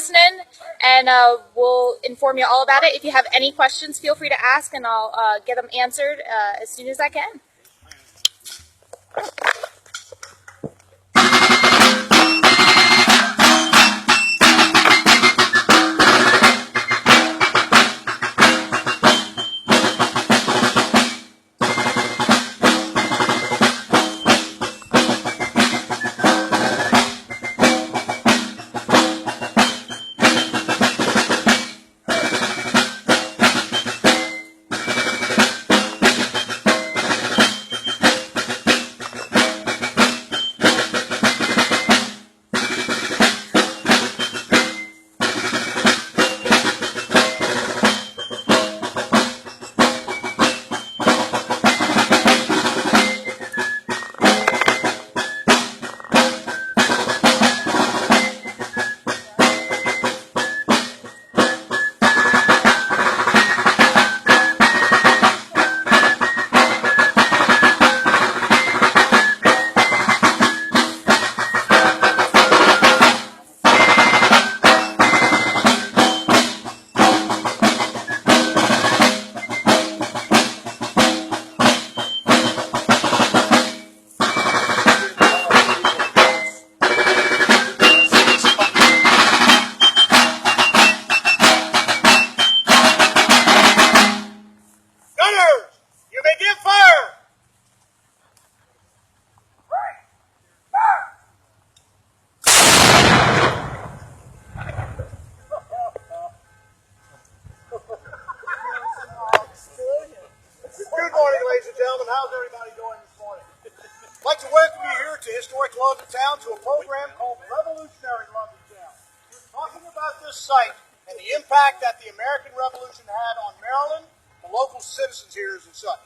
listening, and we'll inform you all about it. If you have any questions, feel free to ask, and I'll get them answered as soon as I can. How's everybody doing this morning? I'd like to welcome you here to historic Londontown to a program called Revolutionary Londontown. We're talking about this site and the impact that the American Revolution had on Maryland, the local citizens here and such.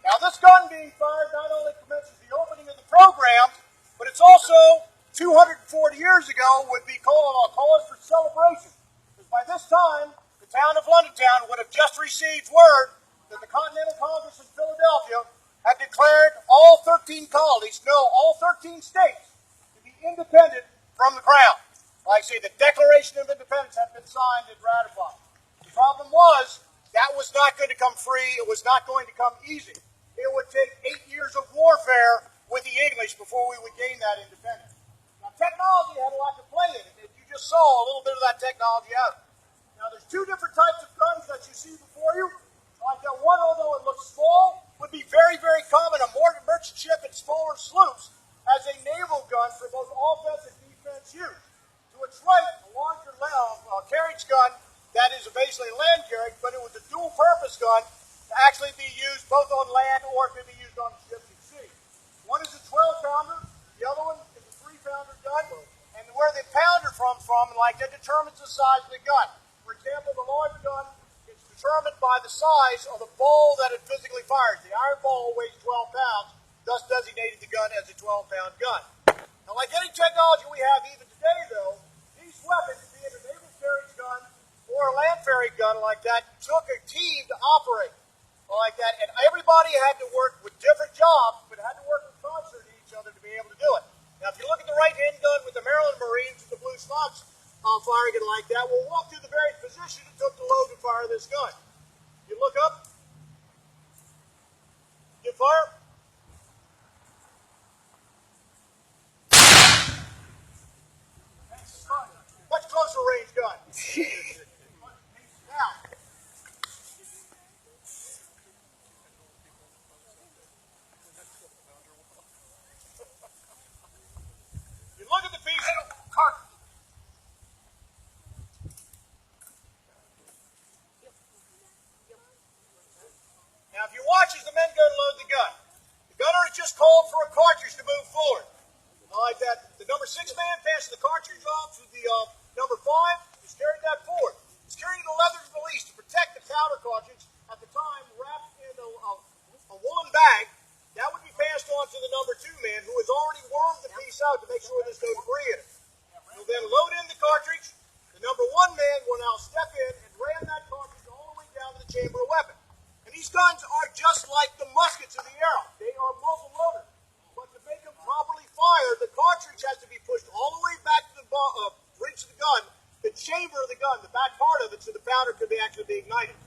Now, this gun being fired not only commences the opening of the program, but it's also 240 years ago would be cause for celebration. Because by this time, the town of Londontown would have just received word that the Continental Congress in Philadelphia had declared all 13 colonies, all 13 states, to be independent from the Crown. Like I say, the Declaration of Independence had been signed and ratified. The problem was, that was not going to come free, it was not going to come easy. It would take 8 years of warfare with the English before we would gain that independence. Now, technology had a lot to play in it, and you just saw a little bit of that technology out. Now, there's two different types of guns that you see before you. Like that one, although it looks small, would be very, very common on merchant ship and smaller sloops as a naval gun for both offense and defense use. To its right, a larger carriage gun that is basically a land carriage, but it was a dual-purpose gun to actually be used both on land or it could be used on ships at sea. One is a 12-pounder, the other one is a 3-pounder gun, and where the pounder comes from, like that determines the size of the gun. For example, the large gun is determined by the size of the ball that it physically fires. The iron ball weighs 12 pounds, thus designating the gun as a 12-pound gun. Now, like any technology we have even today, though, these weapons, be it a naval carriage gun or a land ferry gun like that, took a team to operate like that, and everybody had to work with different jobs, but had to work in concert with each other to be able to do it. Now, if you look at the right-hand gun with the Maryland Marines, the Blue Slocks firing it like that, we'll walk through the various positions it took to load and fire this gun. You look up, you fire. Much closer range gun. Now, you look at the piece, cartridge. Now, if you watch as the men go to load the gunner has just called for a cartridge to move forward. Like that, the number 6 man passes the cartridge off to the number 5, he's carrying that forward. He's carrying a leather valise to protect the powder cartridge at the time wrapped in a woolen bag. That would be passed on to the number 2 man who has already wormed the piece out to make sure there's no debris in it. He'll then load in the cartridge. The number 1 man will now step in and ram that cartridge all the way down to the chamber of weapon. And these guns are just like the muskets of the era. They are muzzle loaded. But to make them properly fired, the cartridge has to be pushed all the way back to the breech of the gun. gun, the back part of it, so the powder could actually be ignited.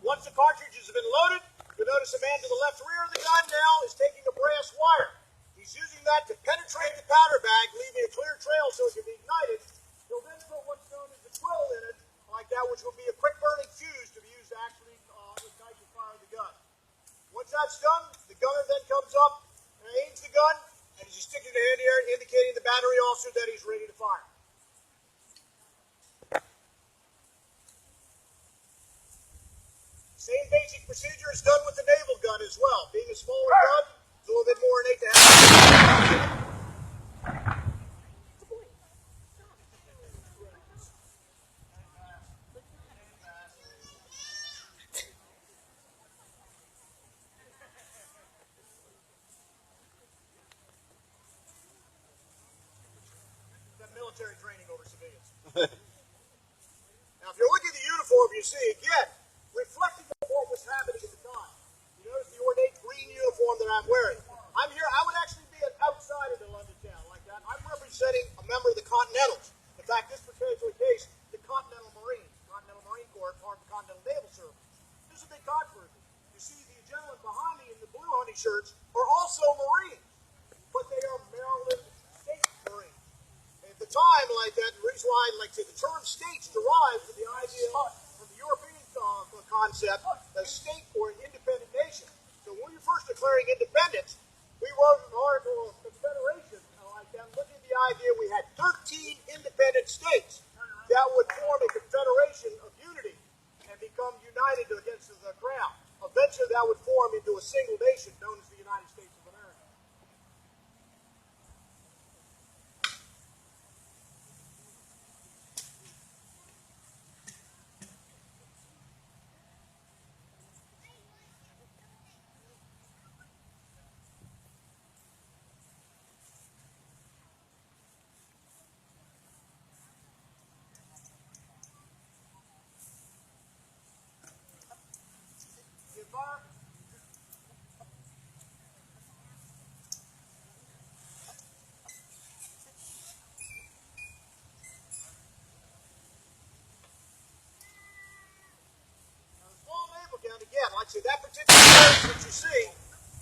Once the cartridges have been loaded, you'll notice a man to the left rear of the gun now is taking a brass wire. He's using that to penetrate the powder bag, leaving a clear trail so it can be ignited. He'll then put what's known as a quill in it, like that, which will be a quick burning fuse to be used to actually ignite the fire of the gun. Once that's done, the gunner then comes up and aims the gun, and he's sticking the hand here, indicating the battery officer that he's ready to fire. Same basic procedure is done with the naval gun as well. Being a smaller gun, it's a little bit more innate to have. Military training over civilians. Now, if you're looking at the uniform, you see, again, reflecting on what was happening at the time. You notice the ornate green uniform that I'm wearing. I'm here, I would actually be an outsider to London town like that. I'm representing a member of the Continentals. In fact, this particular case, the Continental Marines, Continental Marine Corps, part of the Continental Naval Service. This is a big controversy. You see, the gentlemen behind me in the blue honey shirts are also Marines, but they are Maryland State Marines. At the time, like that, the reason why, like the term states derived from the idea from the European concept of state or an independent nation. So when we were first declaring independence, we wrote an article of confederation like that, looking at the idea we had 13 independent states that would form a confederation of unity and become united against the crown. Eventually, that would form into a single nation known as the United States of America. Again, like I say, that particular carriage that you see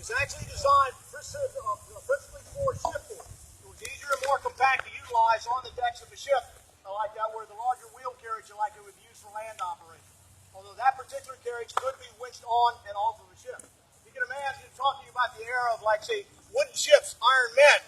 is actually designed principally for shipboard. It was easier and more compact to utilize on the decks of the ship, like that, where the larger wheel carriage, like it would be used for land operation. Although that particular carriage could be winched on and off of a ship. You can imagine talking about the era of, like, say, wooden ships, iron men.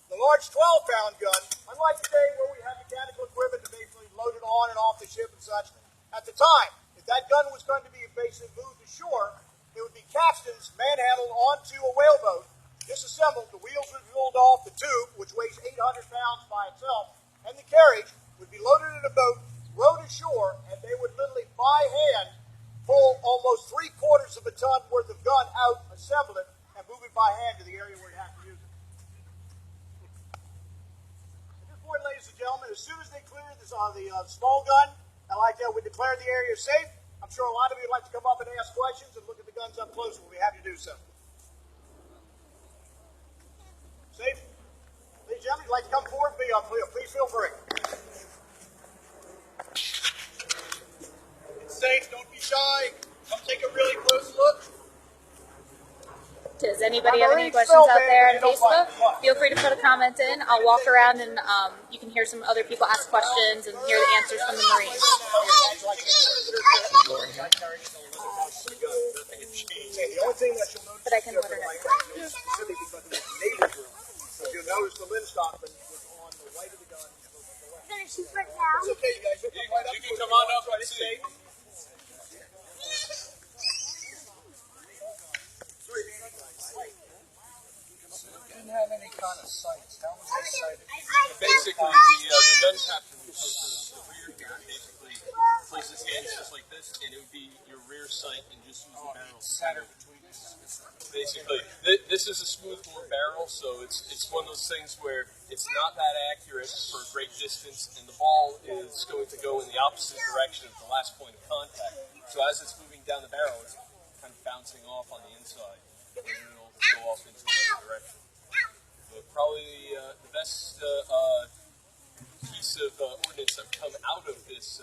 The large 12-pound gun, unlike today where we have mechanical equipment to basically load it on and off the ship and such, at the time, if that gun was going to be basically moved ashore, it would be capstans manhandled onto a whaleboat, disassembled, the wheels would be pulled off, the tube, which weighs 800 pounds by itself, and the carriage would be loaded in a boat, rowed ashore, and they would literally by hand pull almost 3/4 of a ton worth of gun out, assemble it, and move it by hand to the area where you have to use it. At this point, ladies and gentlemen, as soon as they clear the small gun, and like that, we declare the area safe. I'm sure a lot of you would like to come up and ask questions and look at the guns up close. We'll be happy to do so. Safe? Ladies and gentlemen, if you'd like to come forward, please feel free. It's safe. Don't be shy. Come take a really close look. Does anybody have any questions out there on Facebook? Feel free to put a comment in. I'll walk around and you can hear some other people ask questions and hear the answers from the Marines. But I can order it. So you'll notice the lens stockman was on the right of the gun. It's okay, you guys. You can come on up and see. Didn't have any kind of sights. How was it sighted? Basically, the gun captain would put the rear here, basically place his hands just like this, and it would be your rear sight and just use the barrel. Center between this. Basically, this is a smooth bore barrel, so it's one of those things where it's not that accurate for a great distance, and the ball is going to go in the opposite direction of the last point of contact. So as it's moving down the barrel, it's kind of bouncing off on the inside, and then it'll go off into another direction. But probably the best key piece of ordnance that would come out of this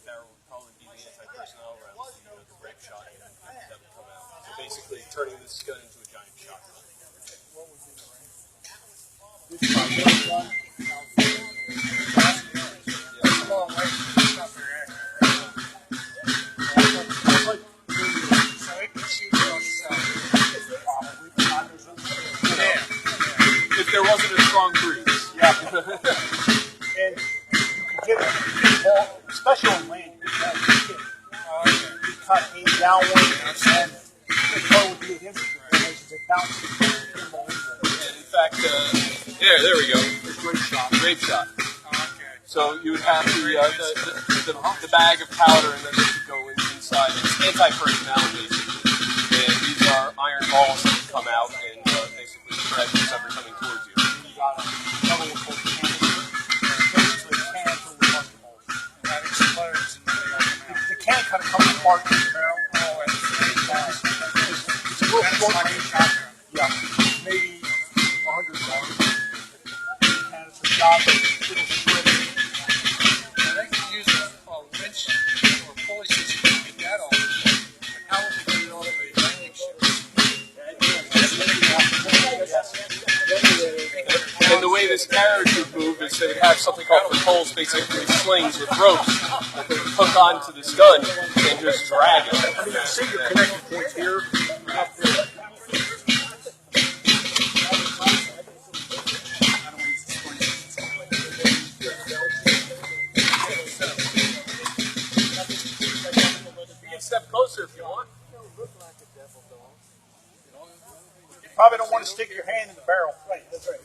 barrel would probably be the anti-personnel rounds, the grape shot that would come out. So basically turning this gun into a giant shotgun. If there wasn't a strong breeze. Yeah. And you can get ball, especially on land, you cut aim downward and the ball would be against it. It bounces. And in fact, there we go. Grape shot. Okay. So you would have the bag of powder, and then they could go inside. It's anti-personnel, basically. And these are iron balls that come out and basically shred whatever coming towards you. You got another one called canister. Basically a can filled with musket balls. That explodes and The can kind of comes apart in the barrel. oh, and It's a little that's short like a range. shotgun. Yeah, maybe 100 yards. And it's a job, little strip. They could use a winch or a pulley system to get that off. But how would they get all the landing ships? And the way this carriage would move is they would have something called patrols, basically slings with ropes that they would hook onto this gun and just drag it. I mean, see your connecting points here. Up there. You can step closer if you want. You probably don't want to stick your hand in the barrel. Right, that's right.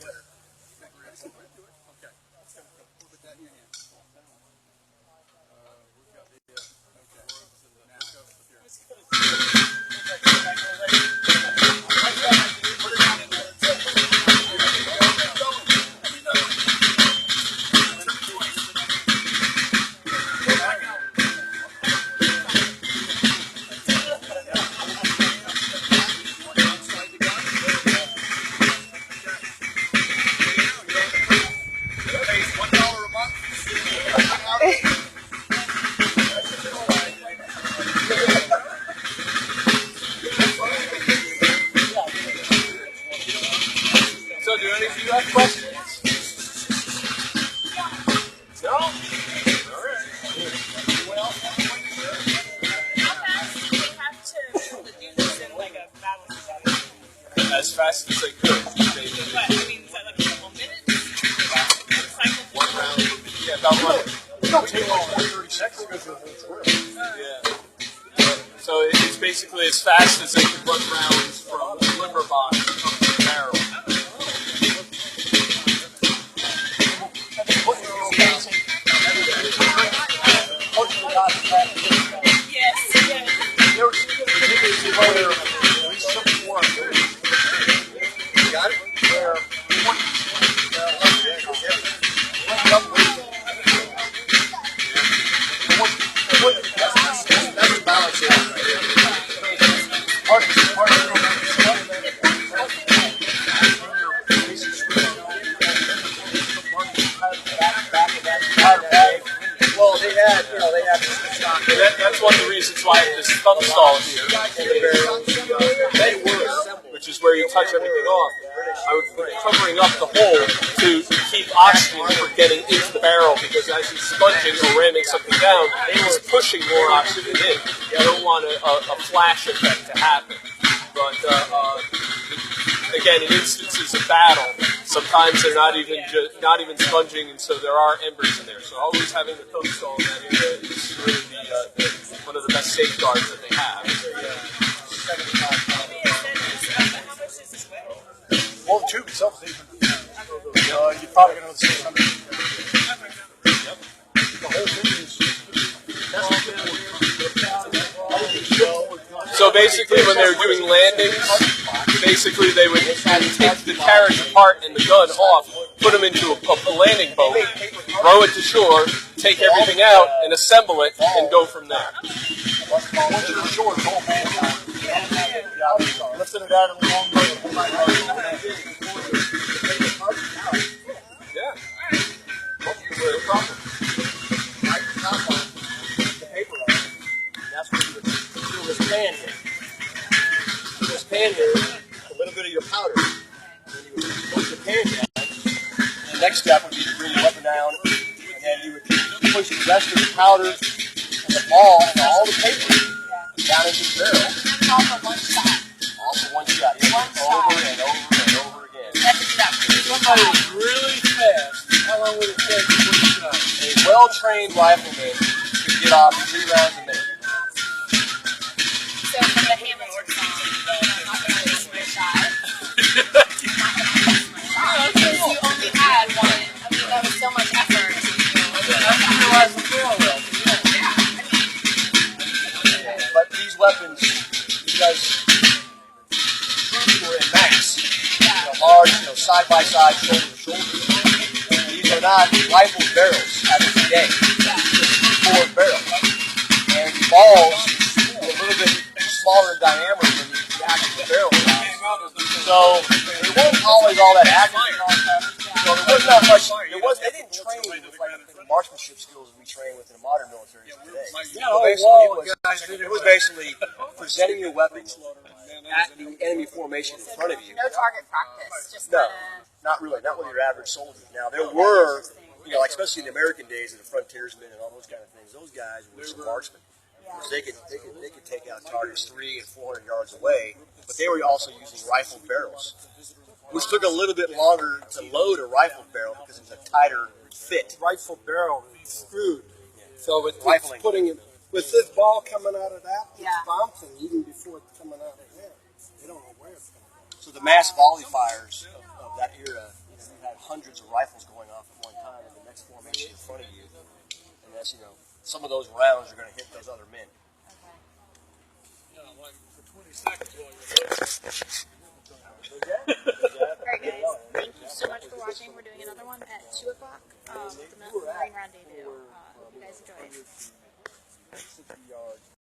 So, do any of you have questions? No? All right. How fast do they have to do this in like a battle together? As fast as they could. But I mean, is that like a couple minutes? Cycle One round. Yeah, about one. It don't take long, 30 seconds to go through the whole drill. Yeah. So it's basically as fast as they could run rounds from the liver box up to the barrel. Yes, yes. Well, they had this stock. And that's one of the reasons why I have this thumb stall here, which is where you touch everything off. I would be covering up the hole to keep oxygen from getting into the barrel, because as he's sponging or ramming something down, he's pushing more oxygen in. You don't want a flash effect to happen. But again, in instances of battle, sometimes they're not even sponging, and so there are embers in there. So always having the thumb stall in that area is really one of the best safeguards that they have. Well, the tube itself is even. You're probably going to know the 600. The whole thing is. So basically, when they were doing landings, basically they would take the carriage apart and the gun off, put them into a landing boat, row it to shore, take everything out, and assemble it, and go from there. Once you're ashore, the whole man down. Lifting it out of the long boat. Yeah. pan here. In this pan here, a little bit of your powder. And then you would push the pan down. And the next step would be to bring your weapon down, and then you would push the rest of the powder and the ball and all the paper down into the barrel. All for one shot. All for one shot. Over and over and over again. That's exactly Somebody was really fast. How long would it take to put it on? A well-trained rifleman could get off 3 rounds a minute. So from the Hamilton song, I'm not going to waste my shot. I'm not going to waste my shot. Because you only had one. I mean, that was so much effort. Realize the barrel well. But these weapons, because were in mass, large, side by side, shoulder to shoulder. These are not rifle barrels at the day. Forward barrel. And the balls are a little bit smaller in diameter than the actual barrel size. So they weren't always all that accurate. So there wasn't that much. They didn't train with like the marksmanship skills we train with in the modern military today. It was basically presenting your weapon at the enemy formation in front of you. No target practice. Just No, not really. Not with your average soldier. Now there were, like especially in the American days of the frontiersmen and all those kind of things. Those guys were some marksmen. They could take out targets 300 and 400 yards away, but they were also using rifle barrels, which took a little bit longer to load a rifle barrel because it's a tighter fit. Rifle barrel screwed. So with Rifling. putting it with this ball coming out of that, it's Yeah. bouncing even before it's coming out of there. They don't know where it's coming from. So the mass volley fires of that era, you had hundreds of rifles going off at one time in the next formation in front of you, and that's some of those rounds are going to hit those other men. Yeah, like for 20 seconds while you're Very good.